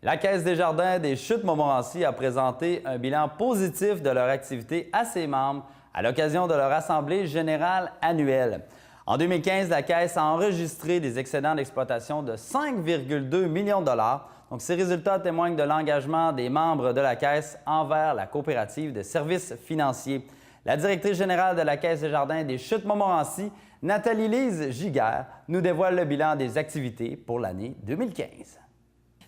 La Caisse des Jardins des Chutes-Montmorency a présenté un bilan positif de leur activité à ses membres à l'occasion de leur assemblée générale annuelle. En 2015, la Caisse a enregistré des excédents d'exploitation de 5,2 millions de dollars. Donc, ces résultats témoignent de l'engagement des membres de la Caisse envers la coopérative de services financiers. La directrice générale de la Caisse des Jardins des Chutes-Montmorency, Nathalie-Lise Giguère, nous dévoile le bilan des activités pour l'année 2015.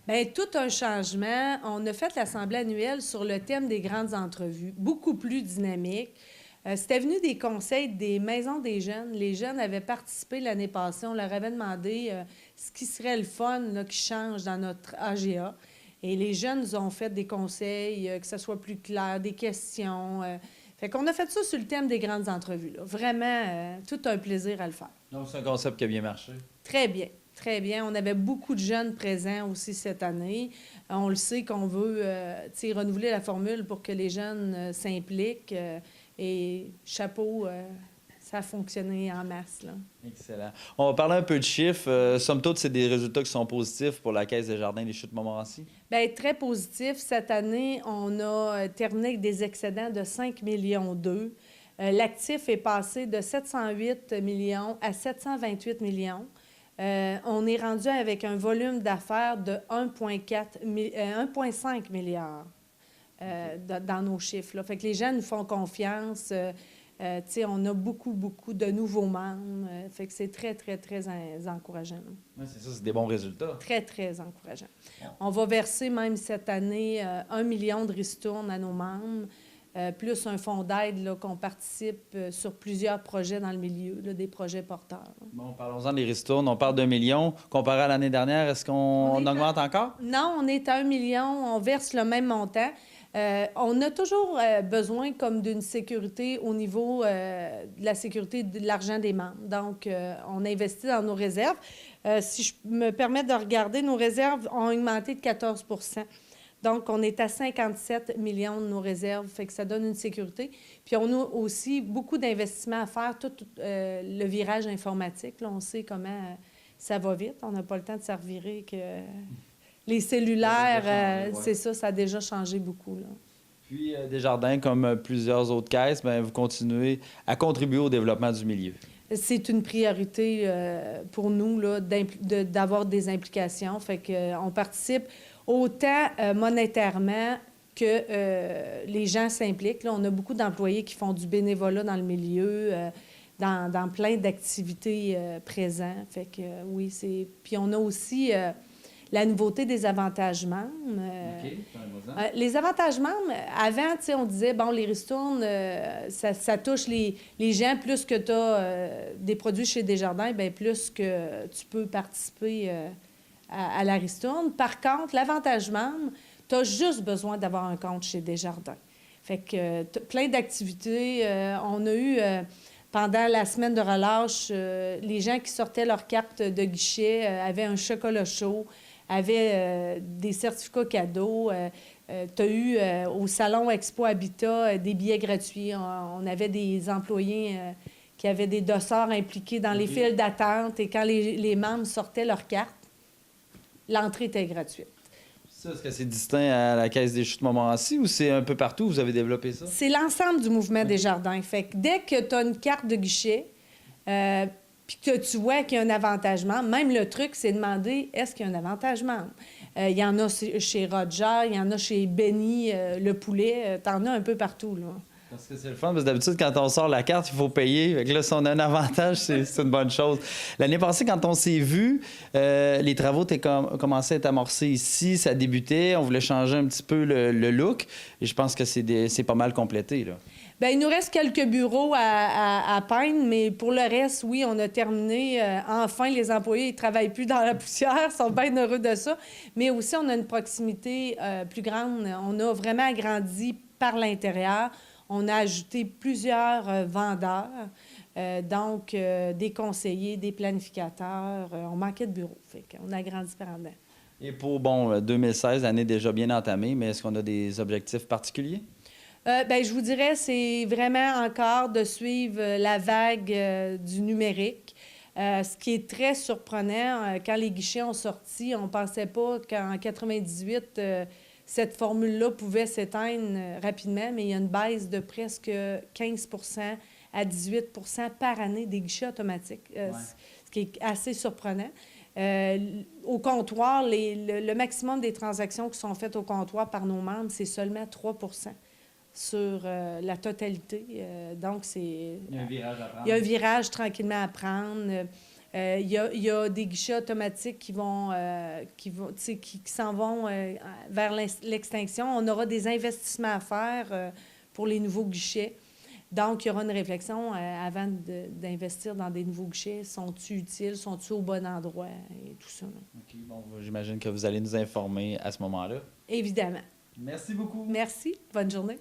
Bien, tout un changement. On a fait l'assemblée annuelle sur le thème des grandes entrevues, beaucoup plus dynamique. C'était venu des conseils des maisons des jeunes. Les jeunes avaient participé l'année passée. On leur avait demandé ce qui serait le fun là, qui change dans notre AGA. Et les jeunes nous ont fait des conseils, que ce soit plus clair, des questions. Fait qu'on a fait ça sur le thème des grandes entrevues. Là. Vraiment, tout un plaisir à le faire. Donc, c'est un concept qui a bien marché. Très bien. Très bien. On avait beaucoup de jeunes présents aussi cette année. On le sait qu'on veut renouveler la formule pour que les jeunes s'impliquent. Et chapeau, ça a fonctionné en masse. Là. Excellent. On va parler un peu de chiffres. Somme toute, c'est des résultats qui sont positifs pour la Caisse des Jardins des Chutes-Montmorency? Bien, très positif. Cette année, on a terminé avec des excédents de 5,2 millions. L'actif est passé de 708 millions à 728 millions. On est rendu avec un volume d'affaires de 1,5 milliard dans nos chiffres. Là. Fait que les gens nous font confiance. On a beaucoup de nouveaux membres. Fait que c'est très encourageant. Oui, c'est ça, c'est des bons résultats. Très encourageant. On va verser même cette année 1 million de ristournes à nos membres. Plus un fonds d'aide qu'on participe sur plusieurs projets dans le milieu, là, des projets porteurs. Là. Bon, parlons-en des ristournes. On parle d'1 million. Comparé à l'année dernière, est-ce qu'on augmente encore? Non, on est à 1 million. On verse le même montant. On a toujours besoin comme d'une sécurité au niveau de la sécurité de l'argent des membres. Donc, on investit dans nos réserves. Si je me permets de regarder, nos réserves ont augmenté de 14 %. Donc, on est à 57 millions de nos réserves, fait que ça donne une sécurité. Puis, on a aussi beaucoup d'investissements à faire, tout le virage informatique. Là, on sait comment ça va vite. On n'a pas le temps de se revirer que les cellulaires, c'est ça, ça a déjà changé beaucoup. Là. Puis, Desjardins, comme plusieurs autres caisses, bien, vous continuez à contribuer au développement du milieu. C'est une priorité pour nous là, d'avoir des implications. Fait qu'on participe autant monétairement que les gens s'impliquent. Là, on a beaucoup d'employés qui font du bénévolat dans le milieu, dans plein d'activités présentes. Fait que oui, c'est... Puis on a aussi la nouveauté des avantages membres. Les avantages membres, avant, on disait, bon, les ristournes, ça touche les gens, plus que tu as des produits chez Desjardins, bien plus que tu peux participer à la ristourne. Par contre, l'avantage membre, tu as juste besoin d'avoir un compte chez Desjardins. Fait que plein d'activités. On a eu, pendant la semaine de relâche, les gens qui sortaient leur carte de guichet avaient un chocolat chaud, avaient des certificats cadeaux. Tu as eu au Salon Expo Habitat des billets gratuits. On avait des employés qui avaient des dossards impliqués dans les files d'attente. Et quand les membres sortaient leur carte, l'entrée était gratuite. Ça, est-ce que c'est distinct à la Caisse des Chutes-Montmorency ou c'est un peu partout où vous avez développé ça? C'est l'ensemble du mouvement des jardins. Fait que dès que tu as une carte de guichet, puis que tu vois qu'il y a un avantage membre, même le truc, c'est demander est-ce qu'il y a un avantage membre. Il y en a chez Roger, il y en a chez Benny, le poulet, t'en as un peu partout, là. Parce que c'est le fun, parce que d'habitude, quand on sort la carte, il faut payer. Fait que là, si on a un avantage, c'est une bonne chose. L'année passée, quand on s'est vu, les travaux commençaient à être amorcés ici, ça débutait, on voulait changer un petit peu le look, et je pense que c'est pas mal complété, là. Bien, il nous reste quelques bureaux à peindre, mais pour le reste, oui, on a terminé. Enfin, les employés ne travaillent plus dans la poussière, sont bien heureux de ça. Mais aussi, on a une proximité plus grande. On a vraiment agrandi par l'intérieur. On a ajouté plusieurs vendeurs, donc des conseillers, des planificateurs. On manquait de bureaux, fait qu'on a agrandi par en dedans. Et pour, 2016, l'année déjà bien entamée, mais est-ce qu'on a des objectifs particuliers? Bien, je vous dirais, c'est vraiment encore de suivre la vague du numérique. Ce qui est très surprenant, quand les guichets ont sorti, on ne pensait pas qu'en 98, cette formule-là pouvait s'éteindre rapidement, mais il y a une baisse de presque 15 à 18 par année des guichets automatiques, ce qui est assez surprenant. Au comptoir, le maximum des transactions qui sont faites au comptoir par nos membres, c'est seulement 3 sur la totalité. Donc, il y a un virage à prendre. Il y a un virage tranquillement à prendre. Il y a des guichets automatiques qui s'en vont vers l'extinction. On aura des investissements à faire pour les nouveaux guichets. Donc, il y aura une réflexion avant d'investir dans des nouveaux guichets. Sont-ils utiles? Sont-ils au bon endroit? Et tout ça. OK. Bon, j'imagine que vous allez nous informer à ce moment-là. Évidemment. Merci beaucoup. Merci. Bonne journée.